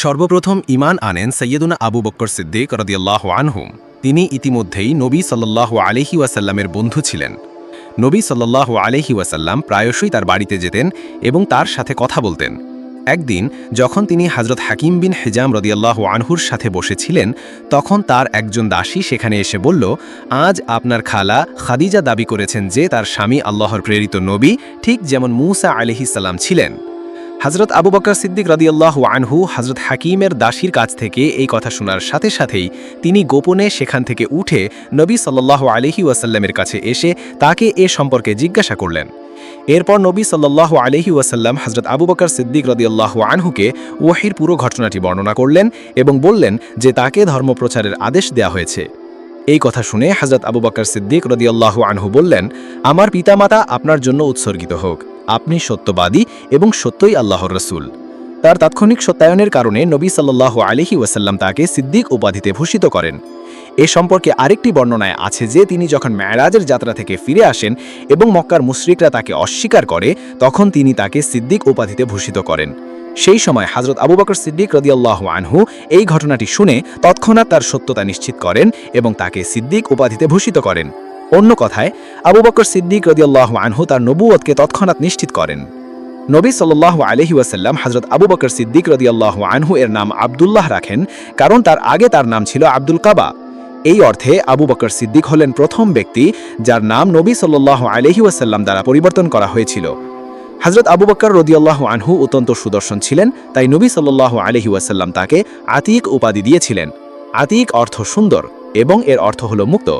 সর্বপ্রথম ঈমান আনেন সৈয়দুনা আবু বকর সিদ্দিক রাদিয়াল্লাহু আনহু। তিনি ইতিমধ্যেই নবী সাল্লাল্লাহু আলাইহি ওয়াসাল্লামের বন্ধু ছিলেন। নবী সাল্লাল্লাহু আলাইহি ওয়াসাল্লাম প্রায়শই তার বাড়িতে যেতেন এবং তার সাথে কথা বলতেন। একদিন যখন তিনি হযরত হাকিম বিন হিজাম রাদিয়াল্লাহু আনহুর সাথে বসেছিলেন, তখন তার একজন দাসী সেখানে এসে বলল, আজ আপনার খালা খাদিজা দাবি করেছেন যে তার স্বামী আল্লাহর প্রেরিত নবী, ঠিক যেমন মূসা আলাইহিস সালাম ছিলেন। হযরত আবু বকর সিদ্দিক রাদিয়াল্লাহু আনহু হযরত হাকিমের দাসীর কাছ থেকে এই কথা শোনার সাথে সাথেই তিনি গোপনে সেখান থেকে উঠে নবী সাল্লাল্লাহু আলাইহি ওয়াসাল্লামের কাছে এসে তাকে এ সম্পর্কে জিজ্ঞাসা করলেন। এরপর নবী সাল্লাল্লাহু আলাইহি ওয়াসাল্লাম হযরত আবু বকর সিদ্দিক রাদিয়াল্লাহু আনহুকে ওহীর পুরো ঘটনাটি বর্ণনা করলেন এবং বললেন যে তাকে ধর্মপ্রচারের আদেশ দেওয়া হয়েছে। এই কথা শুনে হযরত আবু বকর সিদ্দিক রাদিয়াল্লাহু আনহু বললেন, আমার পিতামাতা আপনার জন্য উৎসর্গিত হোক, আপনি সত্যবাদী এবং সত্যই আল্লাহর রাসূল। তার তাৎক্ষণিক সত্যায়নের কারণে নবী সাল্লাল্লাহু আলাইহি ওয়াসাল্লাম তাকে সিদ্দিক উপাধিতে ভূষিত করেন। এ সম্পর্কে আরেকটি বর্ণনায় আছে যে তিনি যখন মেরাজের যাত্রা থেকে ফিরে আসেন এবং মক্কার মুশরিকরা তাকে অস্বীকার করে, তখন তিনি তাকে সিদ্দিক উপাধিতে ভূষিত করেন। সেই সময় হযরত আবু বকর সিদ্দিক রাদিয়াল্লাহু আনহু এই ঘটনাটি শুনে তৎক্ষণাৎ তার সত্যতা নিশ্চিত করেন এবং তাকে সিদ্দিক উপাধিতে ভূষিত করেন। অন্য কথায়, আবু বকর সিদ্দিক রাদিয়াল্লাহু আনহু তার নবুয়তকে তৎক্ষণাৎ নিশ্চিত করেন। নবী সাল্লাল্লাহু আলাইহি ওয়াসাল্লাম হযরত আবু বকর সিদ্দিক রাদিয়াল্লাহু আনহু এর নাম আব্দুল্লাহ রাখেন, কারণ তার আগে তার নাম ছিল আব্দুল কাবা। এই অর্থে আবু বকর সিদ্দিক হলেন প্রথম ব্যক্তি যার নাম নবী সাল্লাল্লাহু আলাইহি ওয়াসাল্লাম দ্বারা পরিবর্তন করা হয়েছিল। হযরত আবু বকর রাদিয়াল্লাহু আনহু অত্যন্ত সুদর্শন ছিলেন, তাই নবী সাল্লাল্লাহু আলাইহি ওয়াসাল্লাম তাকে আতিক উপাধি দিয়েছিলেন। আতিক অর্থ সুন্দর এবং এর অর্থ হলো মুক্ত।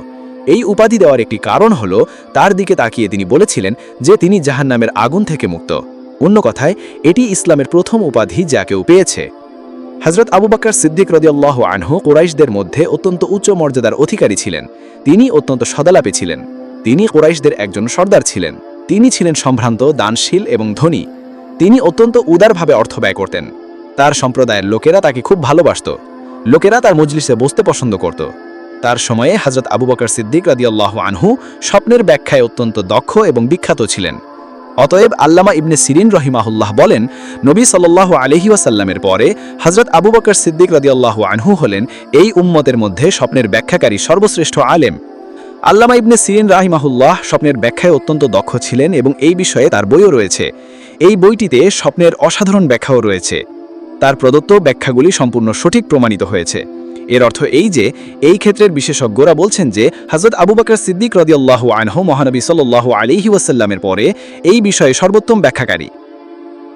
এই উপাধি দেওয়ার একটি কারণ হলো তার দিকে তাকিয়ে তিনি বলেছিলেন যে তিনি জাহান্নামের আগুন থেকে মুক্ত। অন্য কথায়, এটি ইসলামের প্রথম উপাধি যা কেউ পেয়েছে। হযরত আবু বকর সিদ্দিক রাদিয়াল্লাহু আনহু কুরাইশদের মধ্যে অত্যন্ত উচ্চ মর্যাদার অধিকারী ছিলেন। তিনি অত্যন্ত সদালাপী ছিলেন। তিনি কুরাইশদের একজন সর্দার ছিলেন। তিনি ছিলেন সম্ভ্রান্ত, দানশীল এবং ধনী। তিনি অত্যন্ত উদারভাবে অর্থ ব্যয় করতেন। তার সম্প্রদায়ের লোকেরা তাকে খুব ভালোবাসত। লোকেরা তার মজলিসে বসতে পছন্দ করত। তার সময়ে হযরত আবু বকর সিদ্দিক রাদিয়াল্লাহু আনহু স্বপ্নের ব্যাখ্যায় অত্যন্ত দক্ষ এবং বিখ্যাত ছিলেন। অতএব আল্লামা ইবনে সিরিন রহিমাহুল্লাহ বলেন, নবী সাল্লাল্লাহু আলাইহি ওয়াসাল্লামের পরে হযরত আবু বকর সিদ্দিক রাদিয়াল্লাহু আনহু হলেন এই উম্মতের মধ্যে স্বপ্নের ব্যাখ্যাকারী সর্বশ্রেষ্ঠ আলেম। আল্লামা ইবনে সিরিন রাহিমাহুল্লাহ স্বপ্নের ব্যাখ্যায় অত্যন্ত দক্ষ ছিলেন এবং এই বিষয়ে তার বইও রয়েছে। এই বইটিতে স্বপ্নের অসাধারণ ব্যাখ্যাও রয়েছে। তার প্রদত্ত ব্যাখ্যাগুলি সম্পূর্ণ সঠিক প্রমাণিত হয়েছে। এর অর্থ এই যে, এই ক্ষেত্রের বিশেষজ্ঞরা বলছেন যে হযরত আবু বকর সিদ্দিক রাদিয়াল্লাহু আনহু মহানবী সাল্লাল্লাহু আলাইহি ওয়াসাল্লামের পরে এই বিষয়ে সর্বোত্তম ব্যাখ্যাকারী।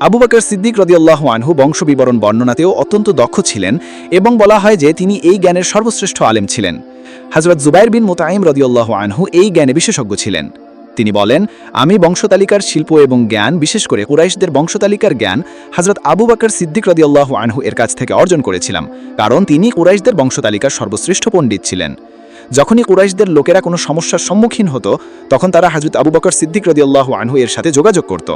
আবু বকর সিদ্দিক রাদিয়াল্লাহু আনহু বংশবিবরণ বর্ণনাতেও অত্যন্ত দক্ষ ছিলেন এবং বলা হয় যে তিনি এই জ্ঞানের সর্বশ্রেষ্ঠ আলেম ছিলেন। হযরত জুবাইর বিন মুতাইম রাদিয়াল্লাহু আনহু এই জ্ঞানে বিশেষজ্ঞ ছিলেন। তিনি বলেন, আমি বংশতালিকার শিল্প এবং জ্ঞান, বিশেষ করে কুরাইশদের বংশতালিকার জ্ঞান হযরত আবু বকর সিদ্দিক রাদিয়াল্লাহু আনহু এর কাছ থেকে অর্জন করেছিলাম, কারণ তিনি কুরাইশদের বংশতালিকার সর্বশ্রেষ্ঠ পণ্ডিত ছিলেন। যখনই কুরাইশদের লোকেরা কোনো সমস্যার সম্মুখীন হতো, তখন তারা হযরত আবু বকর সিদ্দিক রাদিয়াল্লাহু আনহু এর সাথে যোগাযোগ করত।